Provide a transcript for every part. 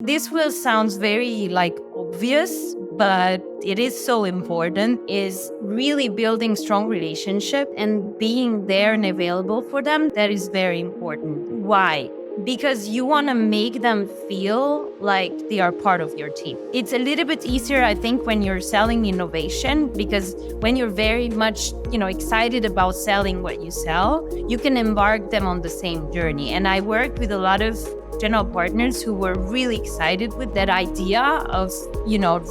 this will sounds very like obvious, but it is so important, is really building strong relationship and being there and available for them. That is very important. Why? Because you want to make them feel like they are part of your team. It's a little bit easier, I think, when you're selling innovation, because when you're very much, excited about selling what you sell, you can embark them on the same journey. And I worked with a lot of general partners who were really excited with that idea of,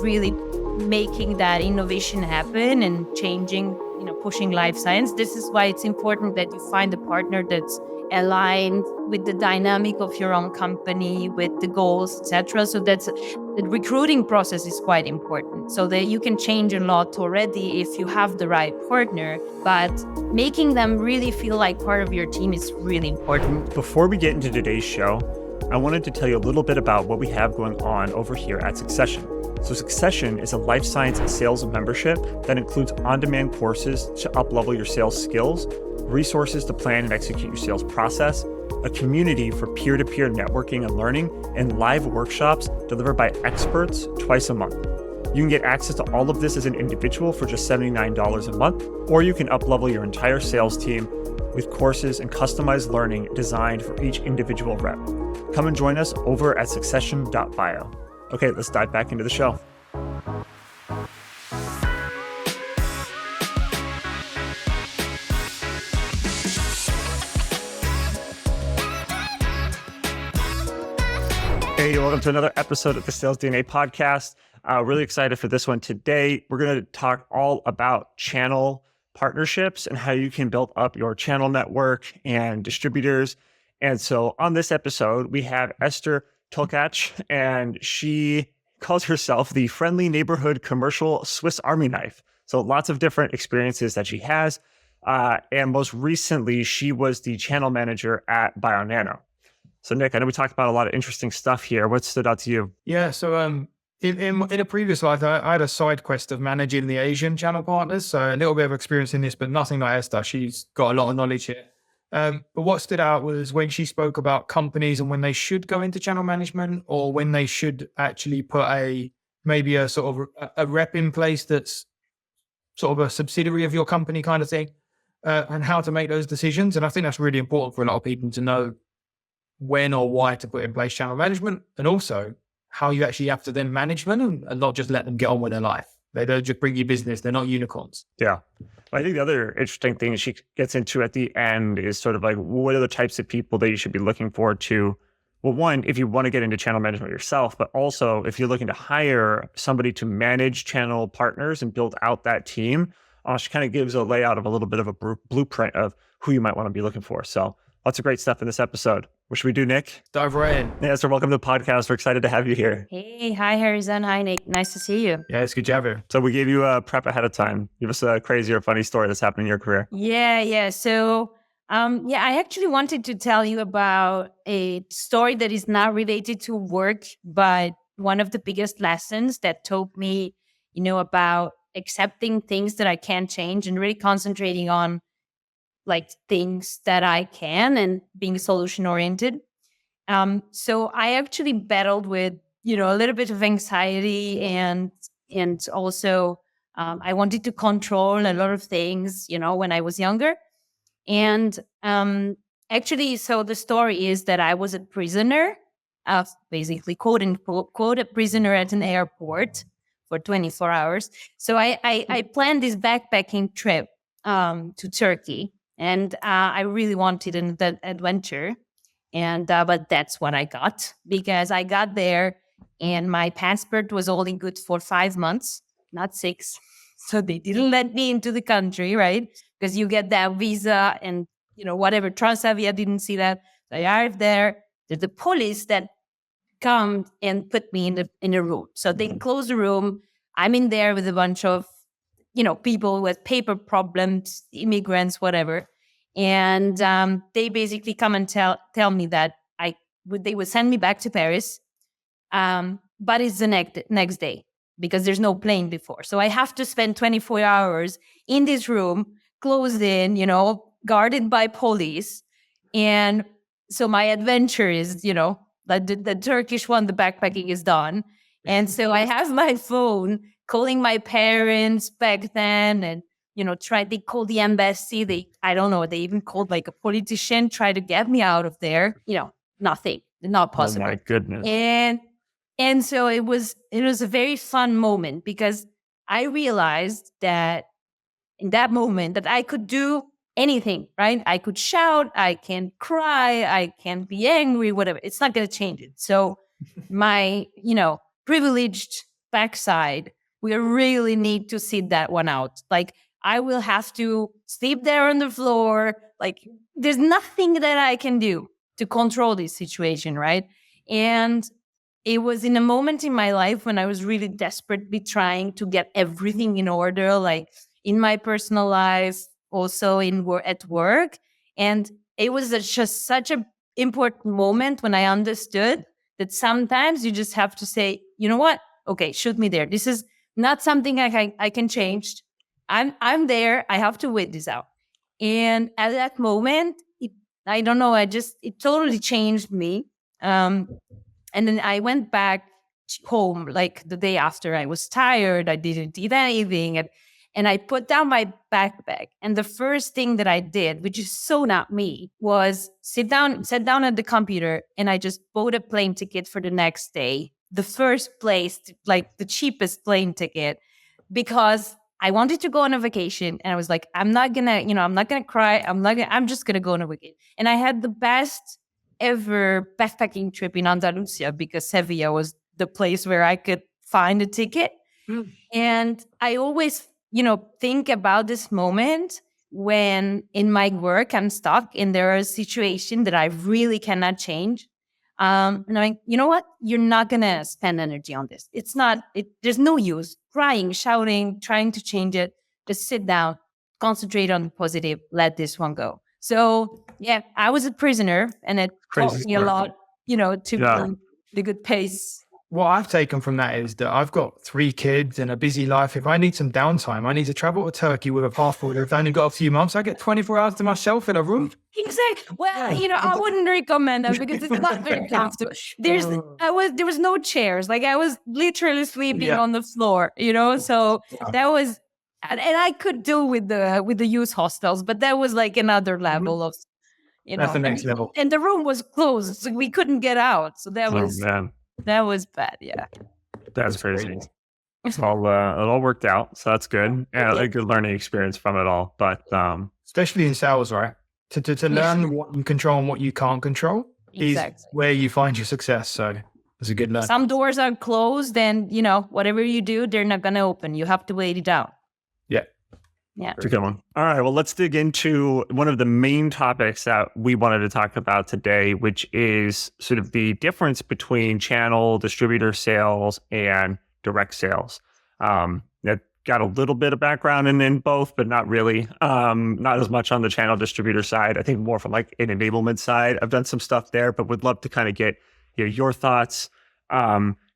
really making that innovation happen and changing, pushing life science. This is why it's important that you find a partner that's aligned with the dynamic of your own company, with the goals, etc. So the recruiting process is quite important, so that you can change a lot already if you have the right partner, but making them really feel like part of your team is really important. Before we get into today's show, I wanted to tell you a little bit about what we have going on over here at Succession. So Succession is a life science sales membership that includes on-demand courses to up-level your sales skills, resources to plan and execute your sales process, a community for peer-to-peer networking and learning, and live workshops delivered by experts twice a month. You can get access to all of this as an individual for just $79 a month, or you can up-level your entire sales team with courses and customized learning designed for each individual rep. Come and join us over at succession.bio. Okay, let's dive back into the show. Hey, welcome to another episode of the Sales DNA podcast. Really excited for this one today. We're going to talk all about channel partnerships and how you can build up your channel network and distributors. And so on this episode, we have Eszter Takacs, and she calls herself the friendly neighborhood commercial Swiss Army knife. So lots of different experiences that she has. And most recently, she was the channel manager at BioNano. So Nick, I know we talked about a lot of interesting stuff here. What stood out to you? Yeah, so in a previous life, I had a side quest of managing the Asian channel partners. So a little bit of experience in this, but nothing like Eszter. She's got a lot of knowledge here. But what stood out was when she spoke about companies and when they should go into channel management, or when they should actually put maybe a sort of a rep in place that's sort of a subsidiary of your company kind of thing, and how to make those decisions. And I think that's really important for a lot of people to know when or why to put in place channel management, and also how you actually have to then manage them and not just let them get on with their life. They don't just bring you business. They're not unicorns. Yeah. I think the other interesting thing she gets into at the end is sort of like, what are the types of people that you should be looking for to, well, one, if you want to get into channel management yourself, but also if you're looking to hire somebody to manage channel partners and build out that team, she kind of gives a layout of a little bit of a blueprint of who you might want to be looking for. So lots of great stuff in this episode. What should we do, Nick? Dive right in. Yeah, so welcome to the podcast. We're excited to have you here. Hey, hi, Harrison. Hi, Nick. Nice to see you. Yeah, it's good to have you. So we gave you a prep ahead of time. Give us a crazy or funny story that's happened in your career. Yeah. So, I actually wanted to tell you about a story that is not related to work, but one of the biggest lessons that taught me, about accepting things that I can't change and really concentrating on like things that I can and being solution oriented. So I actually battled with, a little bit of anxiety and also I wanted to control a lot of things, when I was younger. And actually, so the story is that I was a prisoner, basically quote unquote, a prisoner at an airport for 24 hours. So I planned this backpacking trip to Turkey. And I really wanted that adventure. And but that's what I got, because I got there and my passport was only good for 5 months, not 6. So they didn't let me into the country, right? Because you get that visa and, whatever. Transavia didn't see that. So I arrived there. There's the police that come and put me in a room. So they close the room. I'm in there with a bunch of people with paper problems, immigrants, whatever. And they basically come and tell me that they would send me back to Paris, but it's the next day because there's no plane before. So I have to spend 24 hours in this room, closed in, guarded by police. And so my adventure is, Like the Turkish one, the backpacking is done. And so I have my phone calling my parents back then, and they called the embassy. I don't know, they even called like a politician, try to get me out of there. Nothing, not possible. Oh my goodness. And so it was a very fun moment, because I realized that in that moment that I could do anything, right? I could shout, I can cry, I can be angry, whatever. It's not going to change it. So my, privileged backside, we really need to sit that one out. Like, I will have to sleep there on the floor. Like, there's nothing that I can do to control this situation, right? And it was in a moment in my life when I was really desperately trying to get everything in order, like in my personal life, also at work. And it was just such an important moment when I understood that sometimes you just have to say, you know what? Okay, shoot me there. This is not something I can change. I'm there. I have to wait this out. And at that moment, I don't know, it totally changed me. And then I went back home like the day after. I was tired. I didn't eat anything. And I put down my backpack. And the first thing that I did, which is so not me, was sat down at the computer, and I just bought a plane ticket for the next day. The first place, like the cheapest plane ticket, because I wanted to go on a vacation. And I was like, I'm not gonna cry. I'm just gonna go on a vacation. And I had the best ever backpacking trip in Andalusia, because Sevilla was the place where I could find a ticket. And I always think about this moment when in my work I'm stuck and there are a situation that I really cannot change. And I'm like, you know what? You're not going to spend energy on this. There's no use crying, shouting, trying to change it. Just sit down, concentrate on the positive, let this one go. So yeah, I was a prisoner, and it taught me a lot, to be the good pace. What I've taken from that is that I've got 3 kids and a busy life. If I need some downtime, I need to travel to Turkey with a passport. I've only got a few months. I get 24 hours to myself in a room. Exactly. Well, I wouldn't recommend that, because it's not very comfortable. There was no chairs. Like, I was literally sleeping on the floor, so that was, and I could do with the youth hostels, but that was like another level of, That's the next level. And the room was closed, so we couldn't get out. So that was, man. That was bad, yeah. That's crazy. It all worked out, so that's good. Yeah, a good learning experience from it all. But especially in sales, right? To learn what you control and what you can't control is where you find your success. So it's a good learn. Some doors are closed, and whatever you do, they're not going to open. You have to wait it out. Yeah. It's a good one. All right. Well, let's dig into one of the main topics that we wanted to talk about today, which is sort of the difference between channel distributor sales and direct sales. That got a little bit of background in both, but not really. Not as much on the channel distributor side. I think more from like an enablement side. I've done some stuff there, but would love to kind of get your thoughts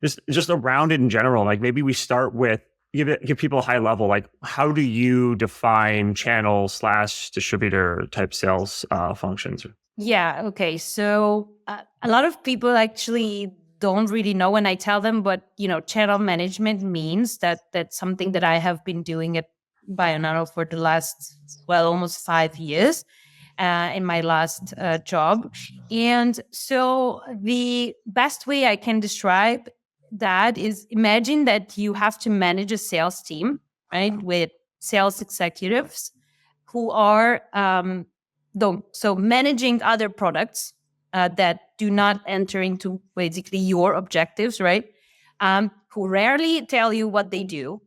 just around it in general. Like, maybe we start with give people a high level, like, how do you define channel / distributor type sales functions? Yeah. Okay. So a lot of people actually don't really know when I tell them, but channel management means that's something that I have been doing at Bionano for the last, almost 5 years in my last job. And so the best way I can describe that is, imagine that you have to manage a sales team, right, with sales executives who are managing other products that do not enter into basically your objectives, right? Who rarely tell you what they do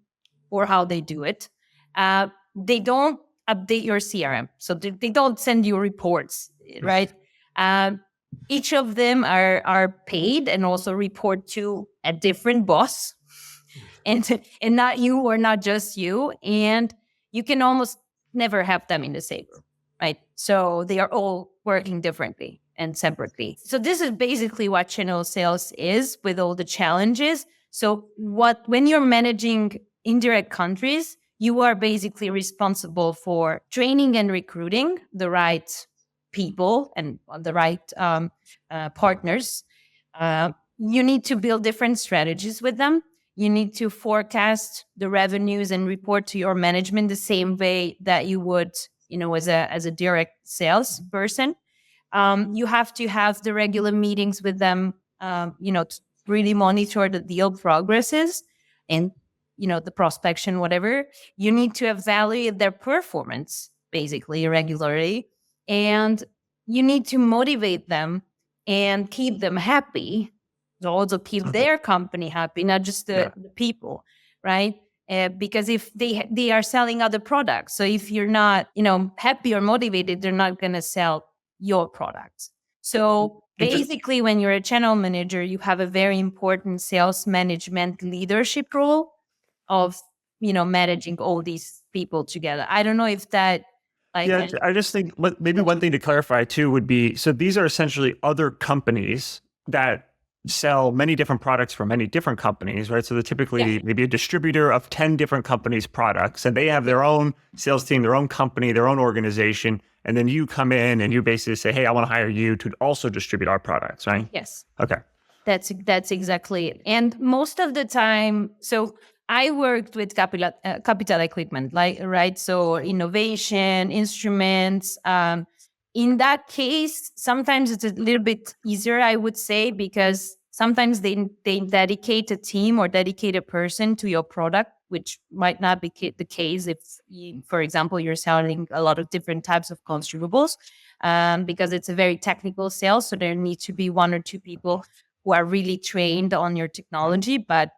or how they do it. They don't update your CRM, so they don't send you reports, right? Each of them are paid and also report to a different boss, and not you, or not just you. And you can almost never have them in the same room, right? So they are all working differently and separately. So this is basically what channel sales is, with all the challenges. So when you're managing indirect countries, you are basically responsible for training and recruiting the right people and the right partners. You need to build different strategies with them. You need to forecast the revenues and report to your management the same way that you would, as a direct sales person. You have to have the regular meetings with them, to really monitor the deal progresses and, the prospection, whatever. You need to evaluate their performance basically regularly. And you need to motivate them and keep them happy. So also keep their company happy, not just the people, right? Because if they are selling other products, so if you're not, happy or motivated, they're not going to sell your products. So basically, when you're a channel manager, you have a very important sales management leadership role of, managing all these people together. I don't know if that, like, Yeah, I just think maybe one thing to clarify too would be, so these are essentially other companies that sell many different products for many different companies, right? So they're typically maybe a distributor of 10 different companies' products, and they have their own sales team, their own company, their own organization. And then you come in and you basically say, hey, I want to hire you to also distribute our products, right? Yes. Okay. That's exactly it. And most of the time, so I worked with capital equipment, right? So innovation, instruments. In that case, sometimes it's a little bit easier, I would say, because sometimes they dedicate a team or dedicate a person to your product, which might not be the case if, for example, you're selling a lot of different types of consumables, because it's a very technical sale. So there need to be one or two people who are really trained on your technology. But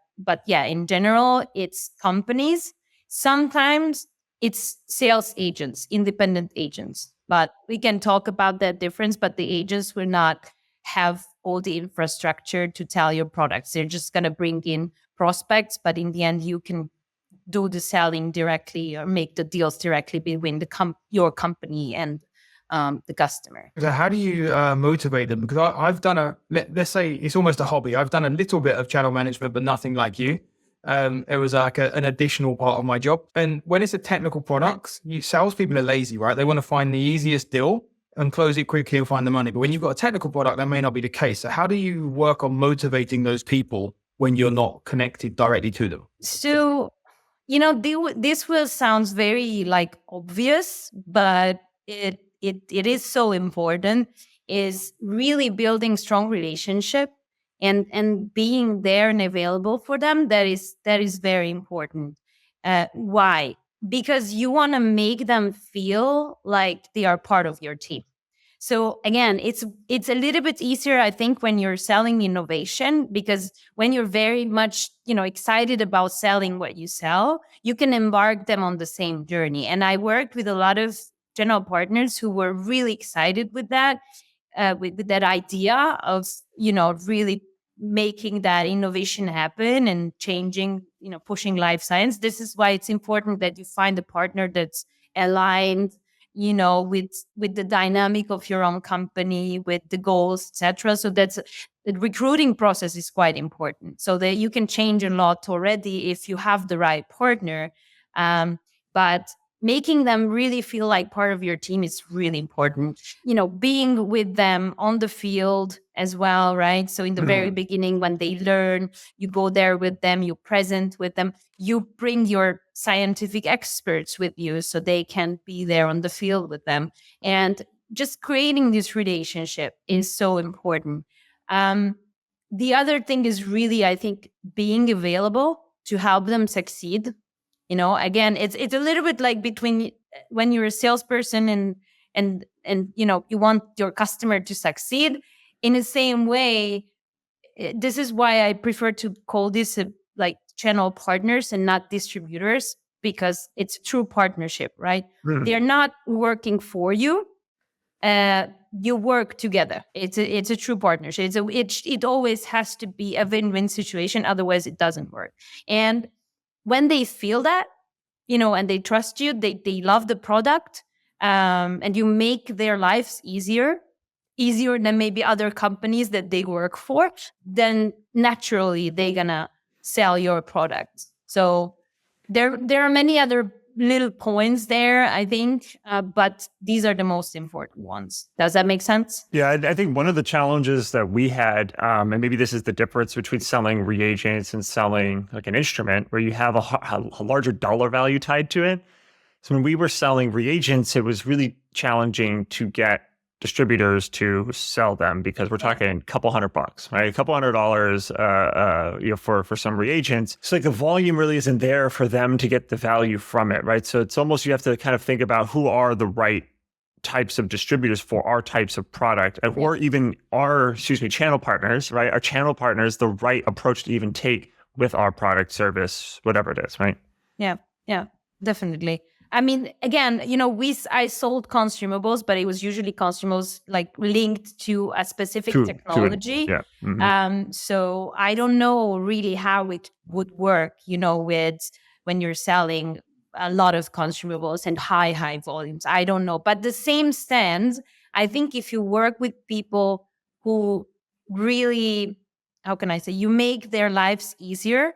yeah, in general, it's companies. Sometimes it's sales agents, independent agents. But we can talk about that difference. But the agents will not have all the infrastructure to tell your products. They're just going to bring in prospects. But in the end, you can do the selling directly or make the deals directly between your company and the customer. So how do you motivate them? Because I've done let's say it's almost a hobby. I've done a little bit of channel management, but nothing like you. It was like an additional part of my job. And when it's a technical product, salespeople are lazy, right? They want to find the easiest deal and close it quickly and find the money. But when you've got a technical product, that may not be the case. So how do you work on motivating those people when you're not connected directly to them? So, this will sound very obvious, but it is so important, is really building strong relationship and being there and available for them. That is very important. Why? Because you want to make them feel like they are part of your team. So again, it's a little bit easier, I think, when you're selling innovation, because when you're very much, excited about selling what you sell, you can embark them on the same journey. And I worked with a lot of general partners who were really excited with that, with that idea of, really making that innovation happen and changing, pushing life science. This is why it's important that you find a partner that's aligned, with the dynamic of your own company, with the goals, etc. So the recruiting process is quite important, so that you can change a lot already if you have the right partner. But making them really feel like part of your team is really important. Being with them on the field as well, right? So in the very beginning, when they learn, you go there with them, you present with them, you bring your scientific experts with you so they can be there on the field with them. And just creating this relationship is so important. The other thing is really, I think, being available to help them succeed. Again, it's a little bit like between when you're a salesperson and you want your customer to succeed. In the same way, this is why I prefer to call this channel partners and not distributors, because it's a true partnership, right? They're not working for you. You work together. It's a true partnership. It always has to be a win-win situation. Otherwise, it doesn't work. And when they feel that, and they trust you, they love the product, and you make their lives easier than maybe other companies that they work for, then naturally they're gonna sell your product. So there are many other little points there, I think, but these are the most important ones. Does that make sense? Yeah, I think one of the challenges that we had, and maybe this is the difference between selling reagents and selling like an instrument, where you have a larger dollar value tied to it. So when we were selling reagents, it was really challenging to get distributors to sell them, because we're talking a couple $100, right? A couple $100, for some reagents. So like the volume really isn't there for them to get the value from it, right? So it's almost, you have to kind of think about who are the right types of distributors for our types of product, or even our, channel partners, right? Our channel partners, the right approach to even take with our product, service, whatever it is, right? Yeah, definitely. I mean, again, I sold consumables, but it was usually consumables like linked to a specific technology. So I don't know really how it would work, with when you're selling a lot of consumables and high volumes. I don't know. But the same stands. I think if you work with people who really, how can I say, you make their lives easier,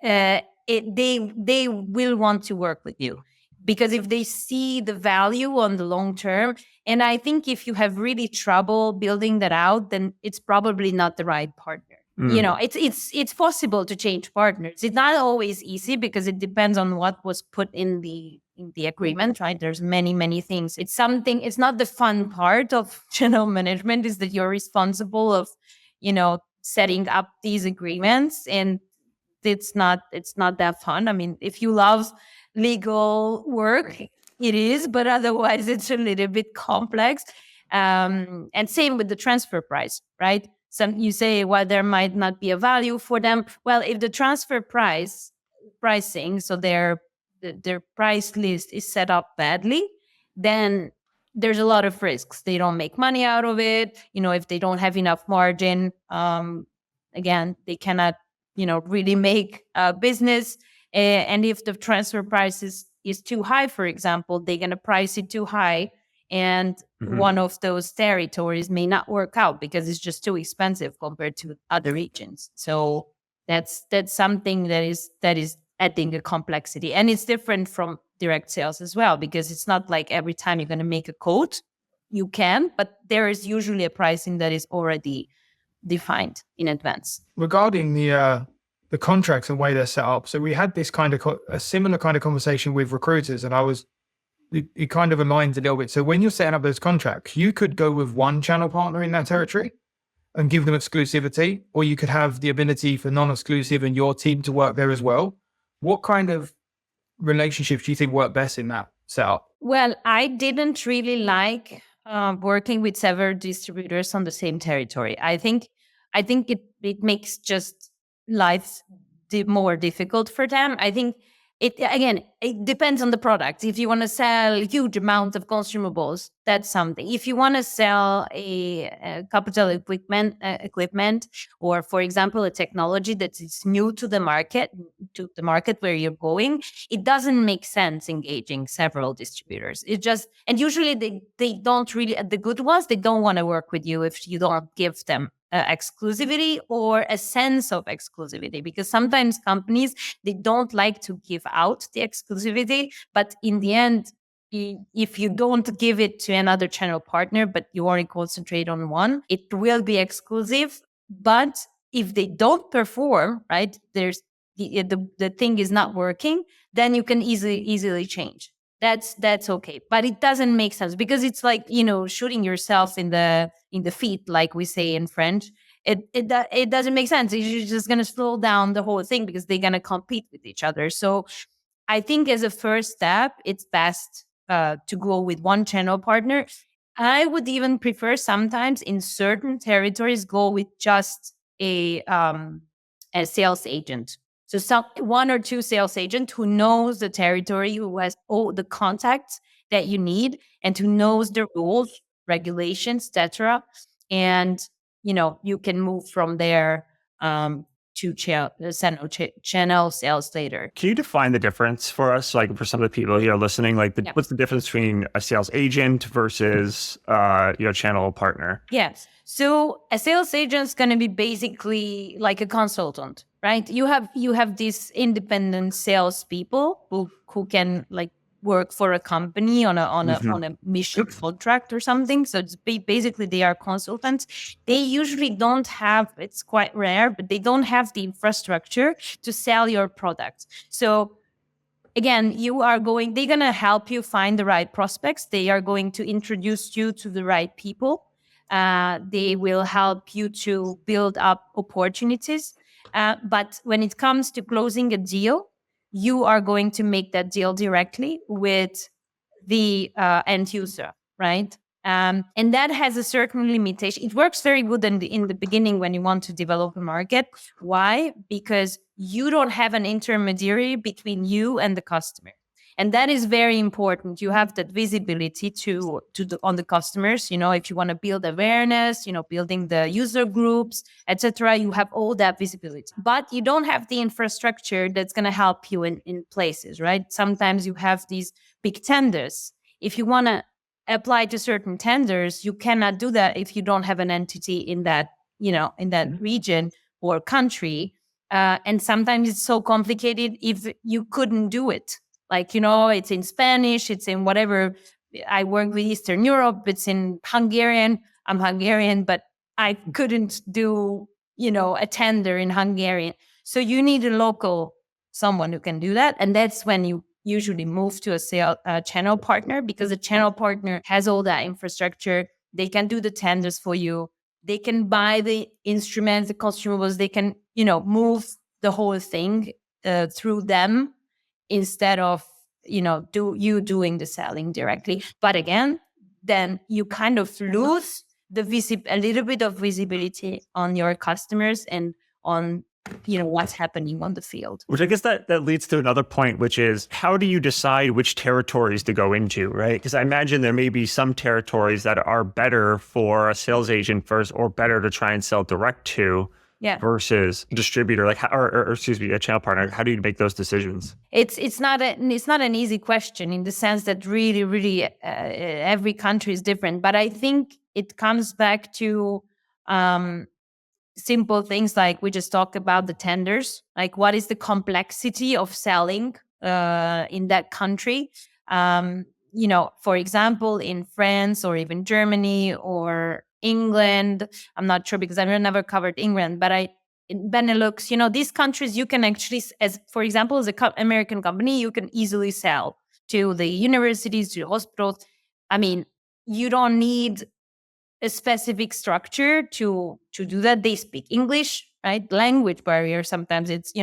they will want to work with you. Because if they see the value on the long term, and I think if you have really trouble building that out, then it's probably not the right partner. It's possible to change partners. It's not always easy because it depends on what was put in the agreement, right? There's many things. It's not the fun part of channel management, is that you're responsible of, setting up these agreements, and it's not that fun. I mean, if you love legal work, it is, but otherwise it's a little bit complex. And same with the transfer price, right? You say, well, there might not be a value for them. Well, if the transfer pricing, so their price list is set up badly, then there's a lot of risks. They don't make money out of it. If they don't have enough margin, again, they cannot, really make a business. And if the transfer price is too high, for example, they're going to price it too high, and one of those territories may not work out because it's just too expensive compared to other regions. So that's something that is adding a complexity, and it's different from direct sales as well, because it's not like every time you're going to make a quote, you can, but there is usually a pricing that is already defined in advance. Regarding the contracts and way they're set up. So we had this kind of a similar kind of conversation with recruiters, and it kind of aligns a little bit. So when you're setting up those contracts, you could go with one channel partner in that territory and give them exclusivity, or you could have the ability for non-exclusive and your team to work there as well. What kind of relationships do you think work best in that setup? Well, I didn't really like working with several distributors on the same territory. I think it makes just life more difficult for them. I think it depends on the product. If you want to sell huge amounts of consumables, that's something. If you want to sell a capital equipment, or for example, a technology that is new to the market where you're going, it doesn't make sense engaging several distributors. And usually they don't really, the good ones, they don't want to work with you if you don't give them exclusivity or a sense of exclusivity, because sometimes companies, they don't like to give out the exclusivity, but in the end, if you don't give it to another channel partner, but you only concentrate on one, it will be exclusive. But if they don't perform, right, there's the thing is not working, then you can easily change. That's okay, but it doesn't make sense, because it's like, shooting yourself in the feet, like we say in French. It doesn't make sense. You're just going to slow down the whole thing, because they're going to compete with each other. So I think as a first step, it's best to go with one channel partner. I would even prefer sometimes in certain territories go with just a sales agent. So one or two sales agent who knows the territory, who has all the contacts that you need, and who knows the rules, regulations, etc. And you can move from there to channel sales later. Can you define the difference for us, like for some of the people here listening? Like, what's the difference between a sales agent versus channel partner? Yes. So a sales agent is going to be basically like a consultant, right? You have these independent salespeople who can like work for a company on a mission contract or something. So it's basically they are consultants. They usually don't have, it's quite rare, but they don't have the infrastructure to sell your product. So again, they're going to help you find the right prospects. They are going to introduce you to the right people. They will help you to build up opportunities. But when it comes to closing a deal, you are going to make that deal directly with the end user, right? And that has a certain limitation. It works very good in the beginning when you want to develop a market. Why? Because you don't have an intermediary between you and the customer. And that is very important. You have that visibility on the customers. If you want to build awareness, building the user groups, etc., you have all that visibility. But you don't have the infrastructure that's going to help you in places, right? Sometimes you have these big tenders. If you want to apply to certain tenders, you cannot do that if you don't have an entity in that, in that region or country. And sometimes it's so complicated if you couldn't do it. Like, it's in Spanish, it's in whatever. I work with Eastern Europe, it's in Hungarian. I'm Hungarian, but I couldn't do, a tender in Hungarian. So you need someone who can do that. And that's when you usually move to a channel partner, because a channel partner has all that infrastructure. They can do the tenders for you. They can buy the instruments, the consumables. They can, move the whole thing through them instead of, doing the selling directly. But again, then you kind of lose a little bit of visibility on your customers and on what's happening on the field. Which I guess that leads to another point, which is how do you decide which territories to go into, right? Because I imagine there may be some territories that are better for a sales agent first, or better to try and sell direct to versus distributor, or excuse me, a channel partner. How do you make those decisions? It's not an easy question, in the sense that really every country is different. But I think it comes back to simple things like we just talked about, the tenders. Like, what is the complexity of selling in that country? For example, in France or even Germany or England, I'm not sure because I've never covered England, but in Benelux, these countries, you can actually, for example, as an American company, you can easily sell to the universities, to the hospitals. I mean, you don't need a specific structure to do that. They speak English, right? Language barrier. Sometimes it's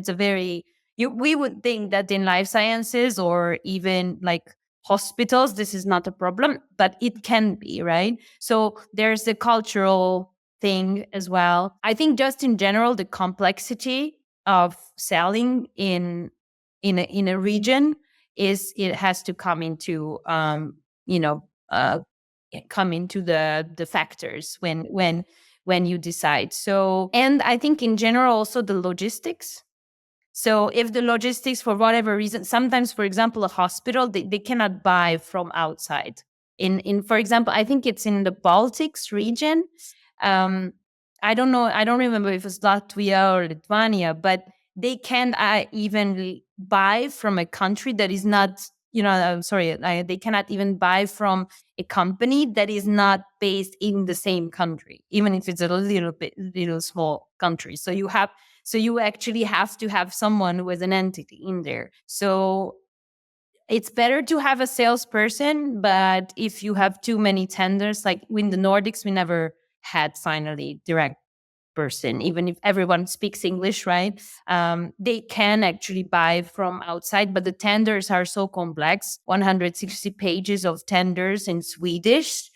a very, we would think that in life sciences or even like hospitals, this is not a problem, but it can be, right? So there's the cultural thing as well. I think just in general, the complexity of selling in a region it has to come into the factors when you decide. So, and I think in general also the logistics. So if the logistics, for whatever reason, sometimes, for example, a hospital, they cannot buy from outside. For example, I think it's in the Baltics region. I don't know. I don't remember if it's Latvia or Lithuania, but they can't even buy from a country that is not, they cannot even buy from a company that is not based in the same country, even if it's a little small country. So you actually have to have someone with an entity in there. So it's better to have a salesperson, but if you have too many tenders, like in the Nordics, we never had finally direct person, even if everyone speaks English, right? They can actually buy from outside, but the tenders are so complex, 160 pages of tenders in Swedish.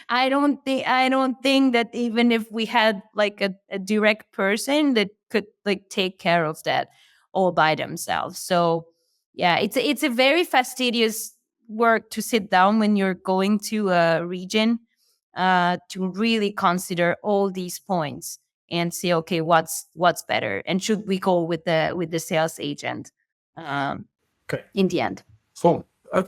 I don't think that even if we had like a direct person that could like take care of that all by themselves. So yeah, it's a very fastidious work to sit down when you're going to a region to really consider all these points and see, okay, what's better, and should we go with the sales agent in the end. So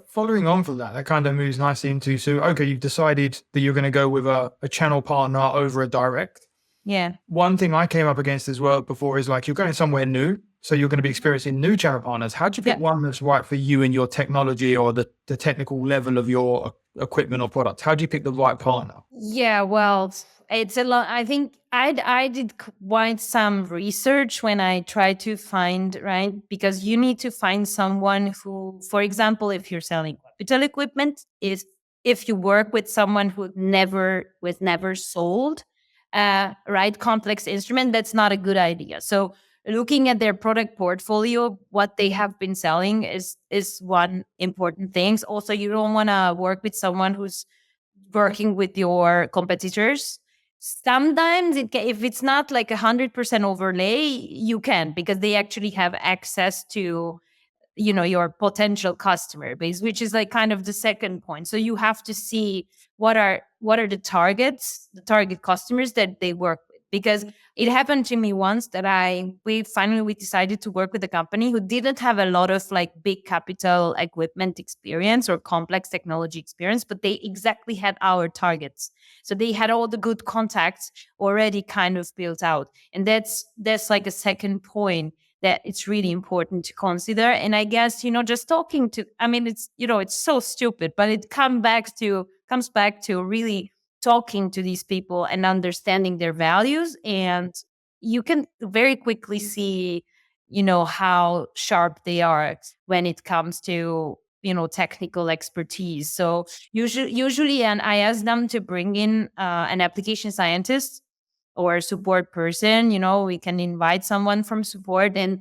following on from that kind of moves nicely into, so okay, you've decided that you're going to go with a channel partner over a direct. Yeah. One thing I came up against as well before is like, you're going somewhere new, so you're going to be experiencing new channel partners. How do you pick one that's right for you and your technology or the technical level of your equipment or product? How do you pick the right partner? Yeah, well, it's a lot. I think I did quite some research when I tried to find, right? Because you need to find someone who, for example, if you're selling capital equipment, is if you work with someone who was never sold, right, complex instrument, that's not a good idea. So looking at their product portfolio, what they have been selling is one important thing. Also, you don't want to work with someone who's working with your competitors. Sometimes if it's not like 100% overlay, you can, because they actually have access to your potential customer base, which is like kind of the second point. So you have to see what are the target customers that they work with, because it happened to me once that we finally decided to work with a company who didn't have a lot of like big capital equipment experience or complex technology experience, but they exactly had our targets. So they had all the good contacts already kind of built out, and that's like a second point that it's really important to consider. And I guess, just talking to, I mean, it's so stupid, but it comes back to really talking to these people and understanding their values. And you can very quickly see, how sharp they are when it comes to, technical expertise. So usually, and I ask them to bring in an application scientist or support person. We can invite someone from support, and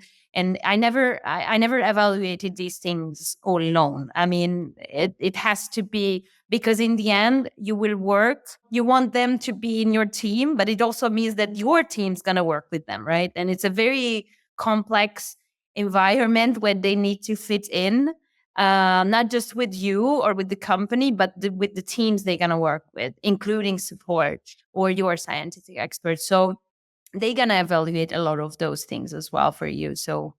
I never evaluated these things all alone. I mean, it has to be, because in the end you want them to be in your team, but it also means that your team's going to work with them, right? And it's a very complex environment where they need to fit in, not just with you or with the company, but with the teams they're going to work with, including support or your scientific experts. So they're going to evaluate a lot of those things as well for you. So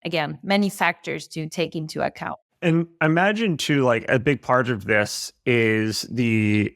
again, many factors to take into account. And imagine too, like a big part of this is the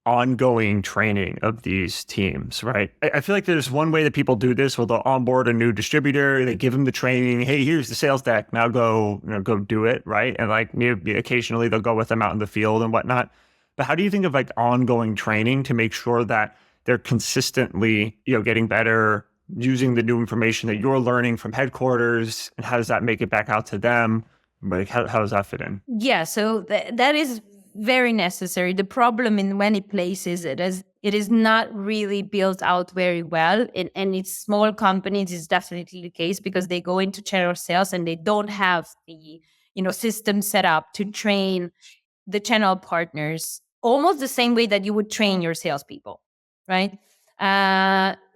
ongoing training of these teams, right? I feel like there's one way that people do this where they'll onboard a new distributor, they give them the training, hey, here's the sales deck, now go do it, right? And like maybe occasionally they'll go with them out in the field and whatnot. But how do you think of like ongoing training to make sure that they're consistently, getting better, using the new information that you're learning from headquarters, and how does that make it back out to them? Like how does that fit in? Yeah, so that is very necessary. The problem in many places it is not really built out very well. And it's small companies is definitely the case, because they go into channel sales and they don't have the system set up to train the channel partners almost the same way that you would train your salespeople, right?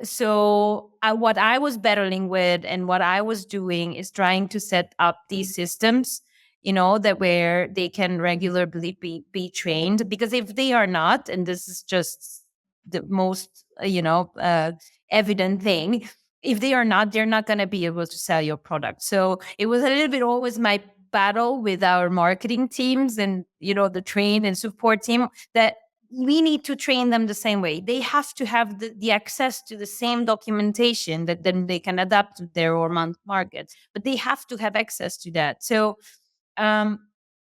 So what I was battling with and what I was doing is trying to set up these systems, that where they can regularly be trained. Because if they are not, and this is just the most, evident thing, if they are not, they're not going to be able to sell your product. So it was a little bit always my battle with our marketing teams and, the train and support team, that we need to train them the same way. They have to have the access to the same documentation that then they can adapt to their own market, but they have to have access to that. So,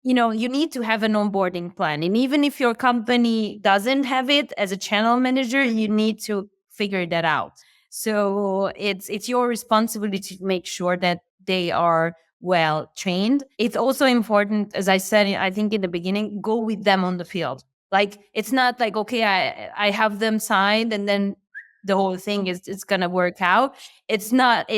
you need to have an onboarding plan. And even if your company doesn't have it, as a channel manager, you need to figure that out. So it's your responsibility to make sure that they are well trained. It's also important, as I said, I think in the beginning, go with them on the field. Like, it's not like, okay, I have them signed and then the whole thing is it's going to work out. It's not.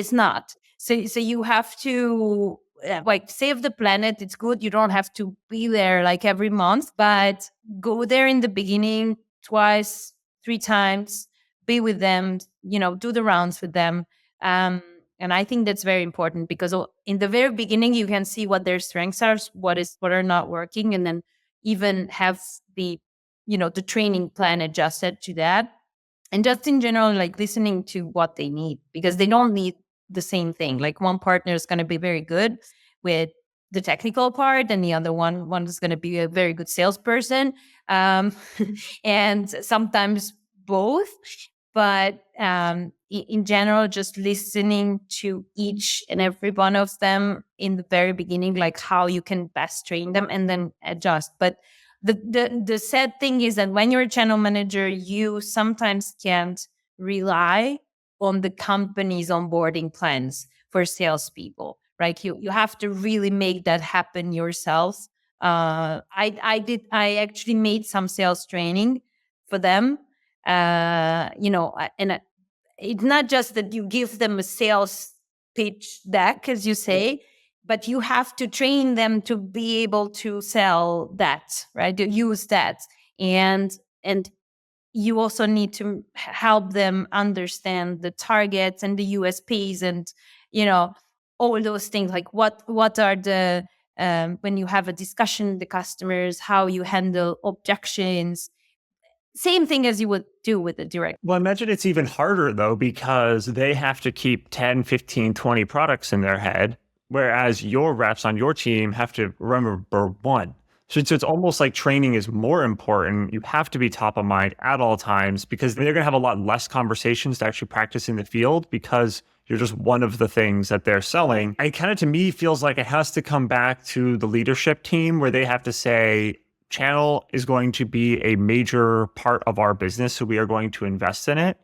So you have to like save the planet. It's good. You don't have to be there like every month, but go there in the beginning twice, 3 times, be with them, do the rounds with them. And I think that's very important, because in the very beginning, you can see what their strengths are, what are not working, and then even have the training plan adjusted to that. And just in general, like listening to what they need, because they don't need the same thing. Like, one partner is going to be very good with the technical part, and the other one is going to be a very good salesperson. And sometimes both. but in general, just listening to each and every one of them in the very beginning, like how you can best train them and then adjust. But the sad thing is that when you're a channel manager, you sometimes can't rely on the company's onboarding plans for salespeople, right? You have to really make that happen yourself. I actually made some sales training for them. It's not just that you give them a sales pitch deck, as you say, but you have to train them to be able to sell that, right? To use that. And you also need to help them understand the targets and the USPs and, all those things, like what are the, when you have a discussion with the customers, how you handle objections. Same thing as you would do with the direct. Well, I imagine it's even harder though, because they have to keep 10, 15, 20 products in their head, whereas your reps on your team have to remember one. So it's almost like training is more important. You have to be top of mind at all times, because they're going to have a lot less conversations to actually practice in the field, because you're just one of the things that they're selling. It kind of, to me, feels like it has to come back to the leadership team, where they have to say, channel is going to be a major part of our business, so we are going to invest in it,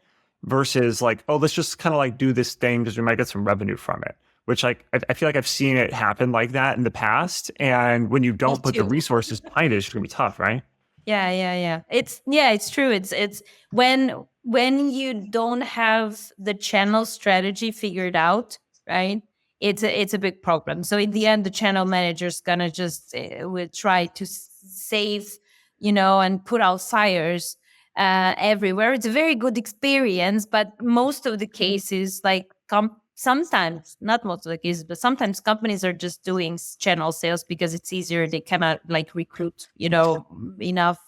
versus like, oh, let's just kind of like do this thing because we might get some revenue from it. Which, like, I feel like I've seen it happen like that in the past. And when you don't put the resources behind it, it's going to be tough, right? Yeah. It's true. It's when you don't have the channel strategy figured out, right? It's a big problem. So in the end, the channel manager's gonna just will try to save, and put out fires everywhere. It's a very good experience, but most of the cases, like sometimes, not most of the cases, but sometimes companies are just doing channel sales because it's easier. They cannot like recruit, enough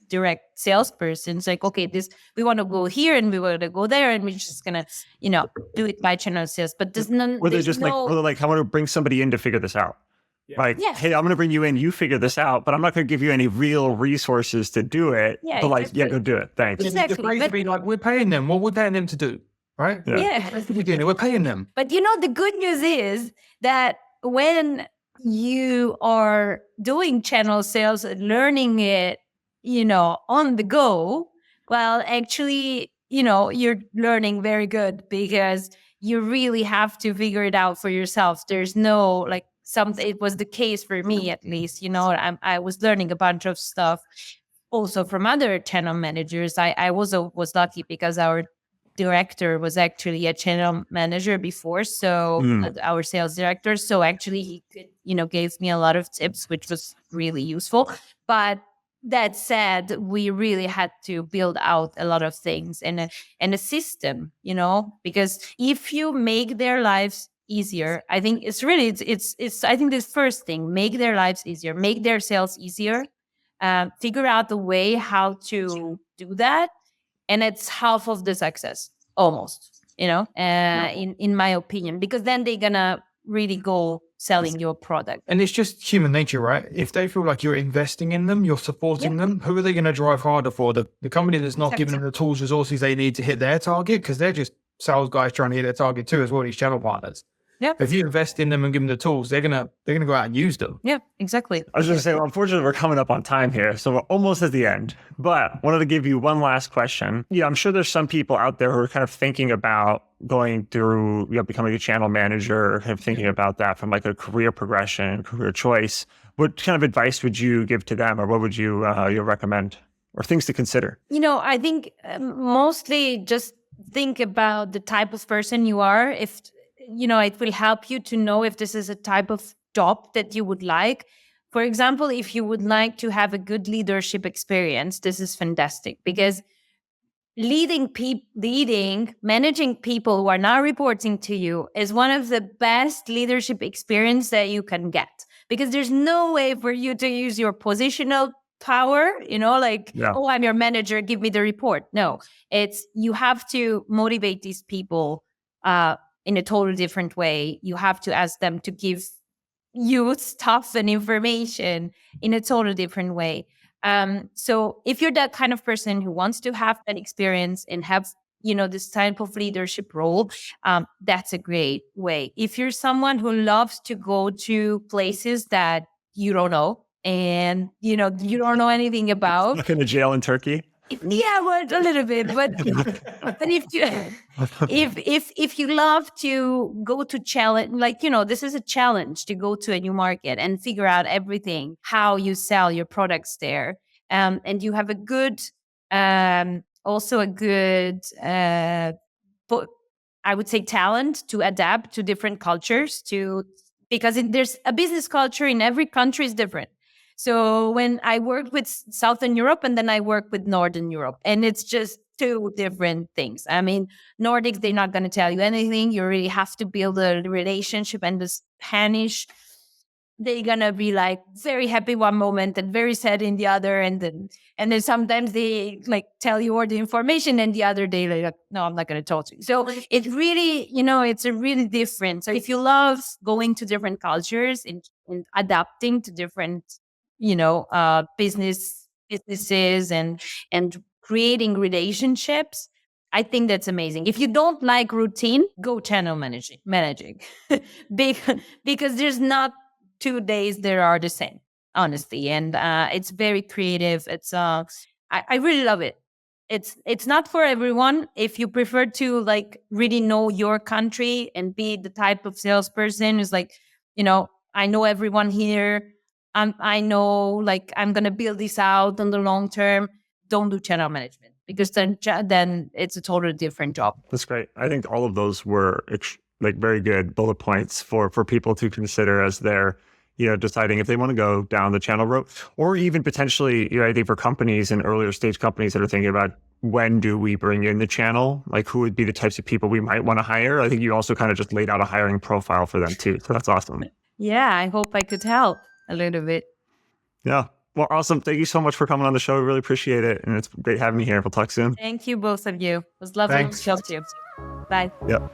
direct salespersons. Like, okay, we want to go here and we want to go there, and we're just gonna, do it by channel sales. But there's none. Or they're just like, I want to bring somebody in to figure this out. Yeah. Like, hey, I'm going to bring you in, you figure this out, but I'm not going to give you any real resources to do it. Yeah, but exactly. Go do it. Thanks. Exactly. The phrase would be like, we're paying them. What we're paying them to do, right? Yeah. We're paying them. But the good news is that when you are doing channel sales and learning it, on the go, well, actually, you're learning very good, because you really have to figure it out for yourself. There's no like, it was the case for me, at least. I was learning a bunch of stuff also from other channel managers. I also was lucky because our director was actually a channel manager before, so our sales director. So actually, he could, gave me a lot of tips, which was really useful. But that said, we really had to build out a lot of things and a system, because if you make their lives easier, I think it's I think this first thing, make their lives easier, make their sales easier, figure out the way how to do that, and it's half of the success almost, in my opinion, because then they're gonna really go selling your product. And it's just human nature, right? If they feel like you're investing in them, you're supporting them, who are they going to drive harder for? The company that's not giving them the tools, resources they need to hit their target, because they're just sales guys trying to hit their target too, as well, these channel partners. Yeah. If you invest in them and give them the tools, they're gonna go out and use them. Yeah, exactly. I was going to say, well, unfortunately, we're coming up on time here, so we're almost at the end. But wanted to give you one last question. Yeah, I'm sure there's some people out there who are kind of thinking about going through, becoming a channel manager, kind of thinking about that from like a career progression, career choice. What kind of advice would you give to them, or what would you recommend, or things to consider? I think mostly just think about the type of person you are. If it will help you to know if this is a type of job that you would like. For example, if you would like to have a good leadership experience, this is fantastic, because managing people who are not reporting to you is one of the best leadership experience that you can get, because there's no way for you to use your positional power, oh, I'm your manager, give me the report. No, you have to motivate these people in a totally different way. You have to ask them to give you stuff and information in a totally different way. So if you're that kind of person who wants to have an experience and have this type of leadership role, that's a great way. If you're someone who loves to go to places that you don't know and you don't know anything about, Stuck in a jail in Turkey. yeah, well, a little bit, but if you if you love to go to challenge, this is a challenge to go to a new market and figure out everything, how you sell your products there, and you have a good, also a good, I would say, talent to adapt to different cultures, because there's a business culture in every country is different. So when I worked with Southern Europe and then I worked with Northern Europe, and it's just two different things. I mean, Nordics, they're not going to tell you anything. You really have to build a relationship. And the Spanish, they're going to be like very happy one moment and very sad in the other. And then sometimes they like tell you all the information and the other day, like, no, I'm not going to talk to you. So it really, it's a really different. So if you love going to different cultures and adapting to different businesses and creating relationships, I think that's amazing. If you don't like routine, go channel managing because there's not 2 days that are the same, honestly, and it's very creative. It's I really love it. It's not for everyone. If you prefer to like really know your country and be the type of salesperson who's like, I know everyone here. I know, like, I'm going to build this out on the long term. Don't do channel management because then it's a totally different job. That's great. I think all of those were very good bullet points for people to consider as they're, deciding if they want to go down the channel route, or even potentially, I think for companies and earlier stage companies that are thinking about when do we bring in the channel, like who would be the types of people we might want to hire. I think you also kind of just laid out a hiring profile for them too. So that's awesome. Yeah, I hope I could help a little bit. Yeah. Well, awesome. Thank you so much for coming on the show. We really appreciate it. And it's great having you here. We'll talk soon. Thank you, both of you. It was lovely to talk to you. Bye. Yep.